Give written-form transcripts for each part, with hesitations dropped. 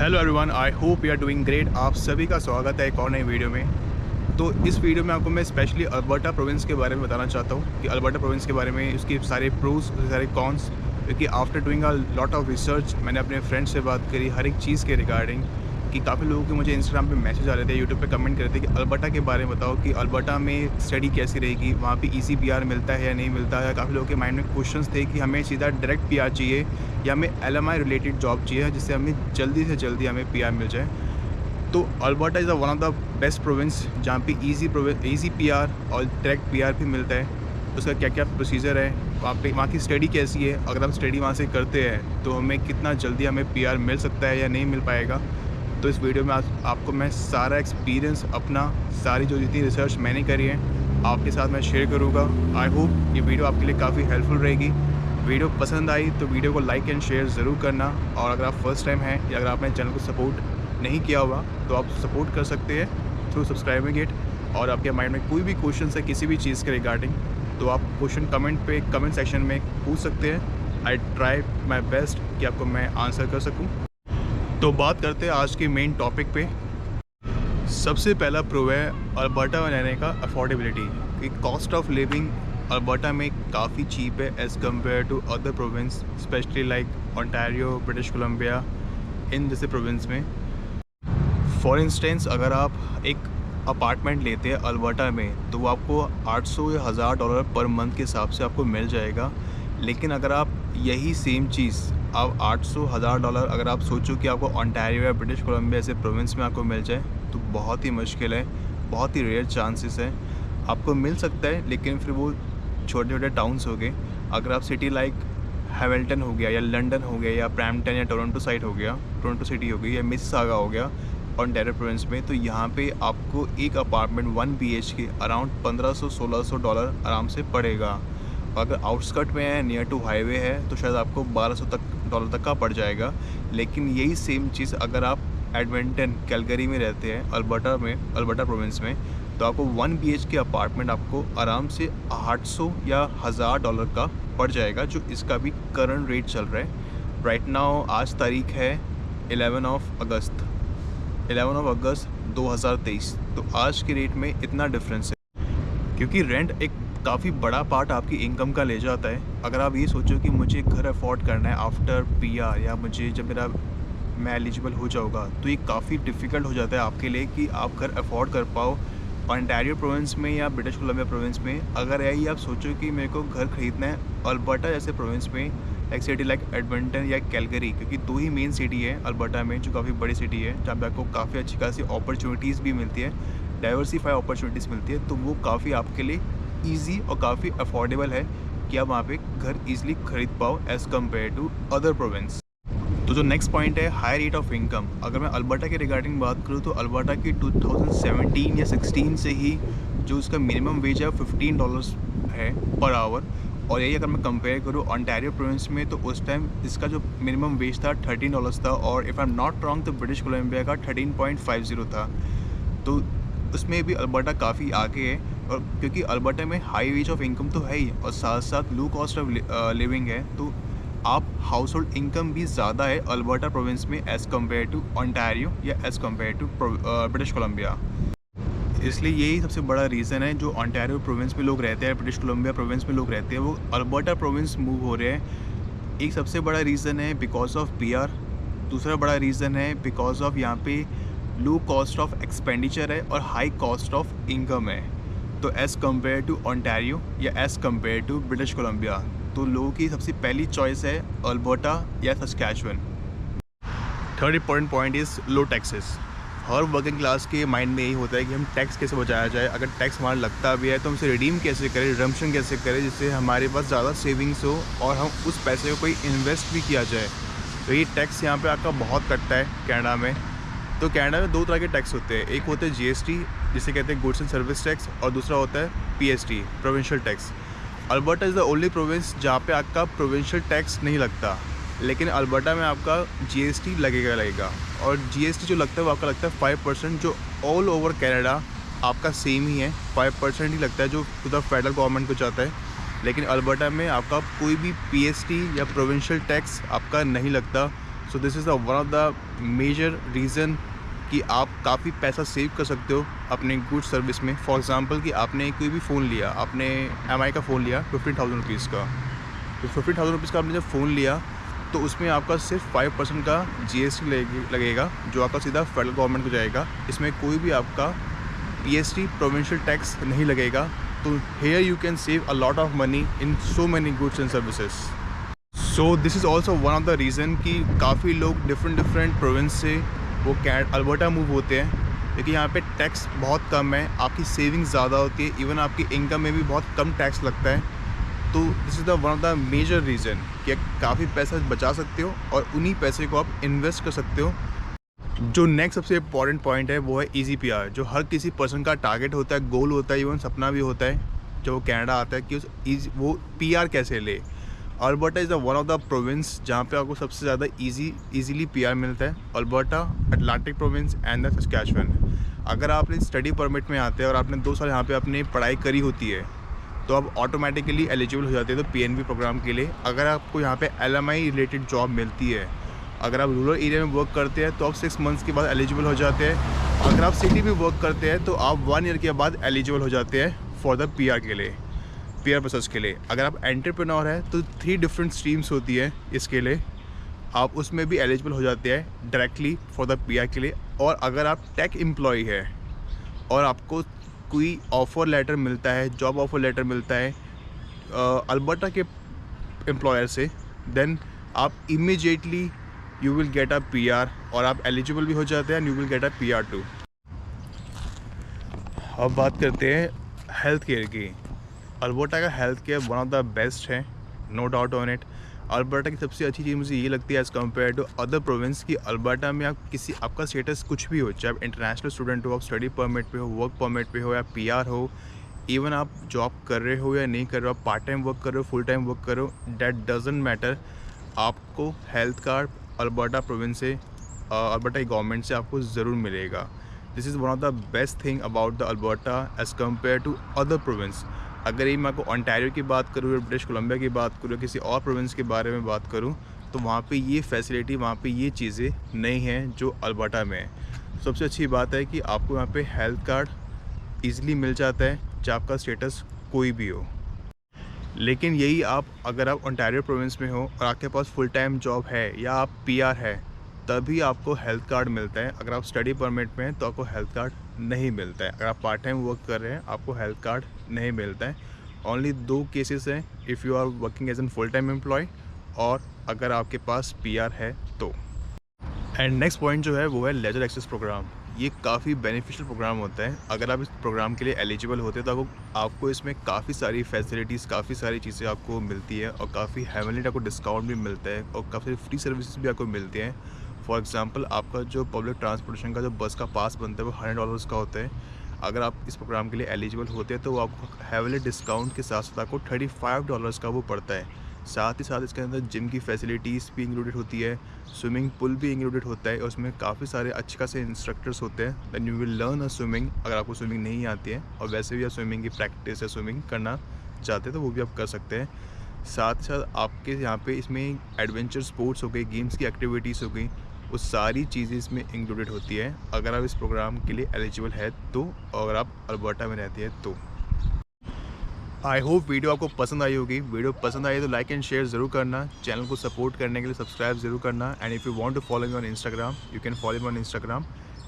Hello everyone, I hope you are doing great. आप सभी का स्वागत है एक और नई वीडियो में। तो इस वीडियो में आपको मैं स्पेशली अल्बर्टा प्रोविंस के बारे में बताना चाहता हूँ कि अल्बर्टा प्रोविंस के बारे में, उसके सारे प्रोज, उसके सारे कॉन्स। क्योंकि after doing a lot of research मैंने अपने फ्रेंड से बात करी हर एक चीज़ के रिगार्डिंग, कि काफ़ी लोगों के मुझे इंस्टाग्राम पे मैसेज आ रहे थे, यूट्यूब पे कमेंट कर रहे थे कि अल्बर्टा के बारे में बताओ कि अल्बर्टा में स्टडी कैसी रहेगी, वहाँ पे ईज़ी पीआर मिलता है या नहीं मिलता है। काफ़ी लोगों के माइंड में क्वेश्चंस थे कि हमें सीधा डायरेक्ट पीआर चाहिए या हमें एलएमआई रिलेटेड जॉब चाहिए जिससे हमें जल्दी से जल्दी हमें पीआर मिल जाए। तो Alberta is one of the best province जहाँ पे ईज़ी पीआर और डायरेक्ट पीआर भी मिलता है। उसका क्या क्या प्रोसीजर है, वहाँ की स्टडी कैसी है, अगर हम स्टडी वहाँ से करते हैं तो हमें कितना जल्दी हमें पीआर मिल सकता है या नहीं मिल पाएगा। तो इस वीडियो में आपको मैं सारा एक्सपीरियंस अपना, सारी जो जितनी रिसर्च मैंने करी है आपके साथ मैं शेयर करूँगा। आई होप ये वीडियो आपके लिए काफ़ी हेल्पफुल रहेगी। वीडियो पसंद आई तो वीडियो को लाइक एंड शेयर ज़रूर करना, और अगर आप फर्स्ट टाइम हैं या अगर आपने चैनल को सपोर्ट नहीं किया हुआ तो आप सपोर्ट कर सकते हैं थ्रू सब्सक्राइबिंग इट। और आपके माइंड में कोई भी क्वेश्चन है किसी भी चीज़ के रिगार्डिंग तो आप क्वेश्चन कमेंट सेक्शन में पूछ सकते हैं। आई ट्राई माई बेस्ट कि आपको मैं आंसर कर सकूँ। तो बात करते हैं आज के मेन टॉपिक पे। सबसे पहला प्रो है अल्बर्टा में रहने का अफोर्डेबिलिटी, कि कॉस्ट ऑफ लिविंग अल्बर्टा में काफ़ी चीप है as compare to other province, especially like Ontario, British Columbia, इन जैसे प्रोविंस में। फॉर इंस्टेंस अगर आप एक अपार्टमेंट लेते हैं अल्बर्टा में तो वो आपको 800 या $1000 पर मंथ के हिसाब से आपको मिल जाएगा। लेकिन अगर आप यही सेम चीज़ आप 800 $1000 अगर आप सोचो कि आपको ओंटारियो या ब्रिटिश कोलंबिया ऐसे प्रोविंस में आपको मिल जाए तो बहुत ही मुश्किल है, बहुत ही रेयर चांसेस है। आपको मिल सकता है लेकिन फिर वो छोटे छोटे टाउन्स हो गए। अगर आप सिटी लाइक हैमिल्टन हो गया या लंदन हो गया या ब्रैम्पटन या टोरंटो साइड हो गया, टोरंटो सिटी हो गई या मिसिसागा हो गया ओंटारियो प्रोविंस में, तो यहाँ पे आपको एक अपार्टमेंट 1 BHK अराउंड $1500-1600 आराम से पड़ेगा। अगर आउटस्कर्ट में है, नियर टू हाईवे है, तो शायद आपको $1200 तक का पड़ जाएगा। लेकिन यही सेम चीज़ अगर आप एडमंटन, कैलगरी में रहते हैं अल्बर्टा प्रोविंस में, तो आपको 1 BHK अपार्टमेंट आपको आराम से 800 या $1000 का पड़ जाएगा, जो इसका भी करंट रेट चल रहा है राइट नाउ। आज तारीख है 11 अगस्त 2023। तो आज के रेट में इतना डिफरेंस है, क्योंकि रेंट एक काफ़ी बड़ा पार्ट आपकी इनकम का ले जाता है। अगर आप ये सोचो कि मुझे घर अफोर्ड करना है आफ्टर पीआर, या मुझे जब मैं एलिजिबल हो जाऊँगा, तो ये काफ़ी डिफ़िकल्ट हो जाता है आपके लिए कि आप घर अफोर्ड कर पाओ ओंटारियो प्रोविंस में या ब्रिटिश कोलंबिया प्रोविंस में। अगर यही आप सोचो कि मेरे को घर ख़रीदना है अल्बर्टा जैसे प्रोविंस में, एक सिटी लाइक एडमंटन या कैलगरी, क्योंकि 2 ही मेन सिटी है अल्बर्टा में जो काफ़ी बड़ी सिटी है, जहाँ पे आपको काफ़ी अच्छी खासी अपॉर्चुनिटीज़ भी मिलती है, डाइवर्सिफाई अपॉर्चुनिटीज़ मिलती है। तो वो काफ़ी आपके लिए ईजी और काफ़ी अफोर्डेबल है कि आप वहाँ पे घर ईजिली खरीद पाओ as compare to other province. तो जो नेक्स्ट पॉइंट है हाई रेट ऑफ इनकम। अगर मैं अल्बर्टा के रिगार्डिंग बात करूँ तो अल्बर्टा की 2017 या 16 से ही जो उसका मिनिमम वेज है $15 है पर आवर। और यही अगर मैं कंपेयर करूँ ओंटारियो प्रोविंस में तो उस टाइम इसका जो मिनिमम वेज था $13 था, और if I am not wrong तो ब्रिटिश कोलंबिया का 13.50 था। तो उसमें भी अल्बर्टा काफ़ी आगे है, और क्योंकि अल्बर्टा में हाई वेज ऑफ इनकम तो है ही और साथ साथ लो कॉस्ट ऑफ लिविंग है, तो आप हाउस होल्ड इनकम भी ज़्यादा है अल्बर्टा प्रोविंस में एज़ कम्पेयर टू ओंटारियो या as compare to British Columbia. इसलिए यही सबसे बड़ा रीज़न है जो ओंटारियो प्रोविंस में लोग रहते हैं, ब्रिटिश कोलंबिया प्रोविंस में लोग रहते हैं, वो अल्बर्टा प्रोविंस मूव हो रहे हैं। एक सबसे बड़ा रीज़न है बिकॉज ऑफ पीआर, दूसरा बड़ा रीज़न है बिकॉज ऑफ यहाँ पे लो कॉस्ट ऑफ एक्सपेंडिचर है और हाई कॉस्ट ऑफ इनकम है। तो एज़ कम्पेयर टू ओंटारियो या as compare to British Columbia, तो लोगों की सबसे पहली चॉइस है अल्बर्टा या Saskatchewan. Third important point is low taxes. हर वर्किंग क्लास के माइंड में यही होता है कि हम टैक्स कैसे बचाया जाए, अगर टैक्स हमारा लगता भी है तो हम उसे रिडीम कैसे करें, रिडम्पशन कैसे करें, जिससे हमारे पास ज़्यादा सेविंग्स हो और हम उस पैसे को कोई इन्वेस्ट भी किया जाए। तो ये टैक्स यहाँ पे आपका बहुत कटता है कनाडा में। तो कनाडा में 2 तरह के टैक्स होते हैं, एक होते हैं GST जिसे कहते हैं गुड्स एंड सर्विस टैक्स, और दूसरा होता है PST, provincial tax. Alberta is the only province जहाँ पे आपका प्रोविंशियल टैक्स नहीं लगता, लेकिन अल्बर्टा में आपका GST लगेगा। और GST जो लगता है वो आपका लगता है 5%, जो ऑल ओवर कनाडा आपका सेम ही है, 5% ही लगता है जो खुद फेडरल गवर्नमेंट को जाता है। लेकिन अल्बर्टा में आपका कोई भी PST या प्रोविंशियल टैक्स आपका नहीं लगता। So this is the one of the major reason कि आप काफ़ी पैसा सेव कर सकते हो अपने गुड सर्विस में। फॉर एग्ज़ाम्पल कि आपने कोई भी फ़ोन लिया, आपने MI का फ़ोन लिया 15,000 रुपीज़ का, तो 15,000 रुपीज़ का आपने जब फ़ोन लिया तो उसमें आपका सिर्फ 5% का GST लगेगा, जो आपका सीधा फेडरल गवर्नमेंट को जाएगा। इसमें कोई भी आपका PST प्रोविंशियल टैक्स नहीं लगेगा। तो here you can save a lot of money in so many goods and services. So this is also one of the reason कि काफ़ी लोग डिफरेंट प्रोविंस से वो अल्बर्टा मूव होते हैं, क्योंकि यहाँ पे टैक्स बहुत कम है, आपकी सेविंग ज़्यादा होती है, इवन आपकी इनकम में भी बहुत कम टैक्स लगता है। तो this is the one of the major reason कि काफ़ी पैसा बचा सकते हो और उन्हीं पैसे को आप इन्वेस्ट कर सकते हो। जो नेक्स्ट सबसे इम्पॉर्टेंट पॉइंट है वो है ईज़ी PR, जो हर किसी पर्सन का टारगेट होता है, गोल होता है, इवन सपना भी होता है जो कनाडा आता है कि वो PR कैसे ले। Alberta is the one of the province जहाँ पे आपको सबसे ज़्यादा ईजीली PR मिलता है। Alberta, Atlantic province and the Saskatchewan. अगर आपने स्टडी परमिट में आते हैं और आपने 2 साल यहाँ पे अपनी पढ़ाई करी होती है तो आप ऑटोमेटिकली एलिजिबल हो जाते हैं तो PNV प्रोग्राम के लिए। अगर आपको यहाँ पे LMI रिलेटेड जॉब मिलती है, अगर आप रूरल एरिया में वर्क करते हैं तो आप 6 मंथ्स के बाद एलिजिबल हो जाते हैं। अगर आप सिटी में वर्क करते हैं तो आप 1 ईयर के बाद एलिजिबल हो जाते हैं फॉर द PR के लिए, PR प्रोसेस के लिए। अगर आप एंटरप्रेन्योर है तो 3 डिफरेंट स्ट्रीम्स होती है इसके लिए, आप उसमें भी एलिजिबल हो जाते हैं डायरेक्टली फॉर द PR के लिए। और अगर आप टेक एम्प्लॉय है और आपको कोई ऑफ़र लेटर मिलता है, जॉब ऑफ़र लेटर मिलता है अल्बर्टा के एम्प्लॉयर से, देन आप immediately you will get a PR और आप एलिजिबल भी हो जाते हैं and you will get a PR too. अब बात करते हैं हेल्थ केयर की। अल्बर्टा का health care one of the best है, no doubt on it. Alberta की सबसे अच्छी चीज़ मुझे ये लगती है as compare to other province कि अल्बर्टा में आपका स्टेटस कुछ भी हो, चाहे आप इंटरनेशनल स्टूडेंट हो, आप स्टडी परमिट पे हो, वर्क परमिट पे हो या PR हो, इवन आप जॉब कर रहे हो या नहीं कर रहे हो, आप पार्ट टाइम वर्क कर रहे हो, फुल टाइम वर्क कर रहे हो, दैट डजंट मैटर, आपको हेल्थ कार्ड अल्बर्टा प्रोविंस से, अल्बर्टा गवर्नमेंट से आपको ज़रूर मिलेगा। This is one of the best thing about the Alberta as compare to other province. अगर ये मैं आपको ओंटारियो की बात करूँ या ब्रिटिश कोलंबिया की बात करूँ, किसी और प्रोविंस के बारे में बात करूँ, तो वहाँ पे ये फैसिलिटी, वहाँ पे ये चीज़ें नहीं हैं जो अल्बर्टा में है। सबसे अच्छी बात है कि आपको यहाँ पे हेल्थ कार्ड ईज़िली मिल जाता है, चाहे आपका स्टेटस कोई भी हो। लेकिन यही अगर आप ओंटारियो प्रोविंस में हो और आपके पास फुल टाइम जॉब है या आप PR है, तभी आपको हेल्थ कार्ड मिलता है। अगर आप स्टडी परमिट में हैं तो आपको हेल्थ कार्ड नहीं मिलता है। अगर आप पार्ट टाइम वर्क कर रहे हैं आपको हेल्थ कार्ड नहीं मिलता है। ओनली 2 केसेस हैं, if you are working as an full time employ और अगर आपके पास PR है तो। एंड नेक्स्ट पॉइंट जो है वो है लेजर एक्सेस प्रोग्राम। ये काफ़ी बेनिफिशियल प्रोग्राम होता है। अगर आप इस प्रोग्राम के लिए एलिजिबल होते हैं तो आपको इसमें काफ़ी सारी फैसिलिटीज़, काफ़ी सारी चीज़ें आपको मिलती है और काफ़ी हेवनली आपको डिस्काउंट भी मिलता है और काफ़ी फ्री सर्विसेज भी आपको मिलते हैं। फॉर एग्जांपल आपका जो पब्लिक ट्रांसपोर्टेशन का जो बस का पास बनता है वो $100 का होता है। अगर आप इस प्रोग्राम के लिए एलिजिबल होते हैं तो वो आपको हेवनली डिस्काउंट के साथ साथ आपको $35 का वो पड़ता है। साथ ही साथ इसके अंदर जिम की फैसिलिटीज़ भी इंक्लूडेड होती है, स्विमिंग पूल भी इंक्लूडेड होता है और उसमें काफ़ी सारे अच्छे खासे इंस्ट्रक्टर्स होते हैं। Then you will learn a swimming. अगर आपको स्विमिंग नहीं आती है और वैसे भी आप स्विमिंग की प्रैक्टिस या स्विमिंग करना चाहते हैं तो वो भी आप कर सकते हैं। साथ ही साथ आपके यहाँ पे इसमें एडवेंचर स्पोर्ट्स हो गई, गेम्स की एक्टिविटीज़ हो गई, वो सारी चीज़ें इसमें इंक्लूडेड होती है अगर आप इस प्रोग्राम के लिए एलिजिबल है तो, और अगर आप अल्बर्टा में रहती है तो। आई होप वीडियो आपको पसंद आई होगी। वीडियो पसंद आई तो लाइक एंड शेयर ज़रूर करना, चैनल को सपोर्ट करने के लिए सब्सक्राइब ज़रूर करना। And if you want to follow me on Instagram you can follow me on Instagram.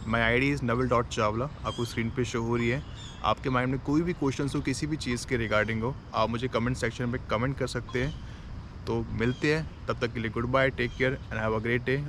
My ID is naval.chawla, आपको स्क्रीन पे शो हो रही है। आपके माइंड में कोई भी क्वेश्चन हो किसी भी चीज़ के रिगार्डिंग हो, आप मुझे कमेंट सेक्शन में कमेंट कर सकते हैं। तो मिलते हैं, तब तक के लिए good bye, take care and have a great day.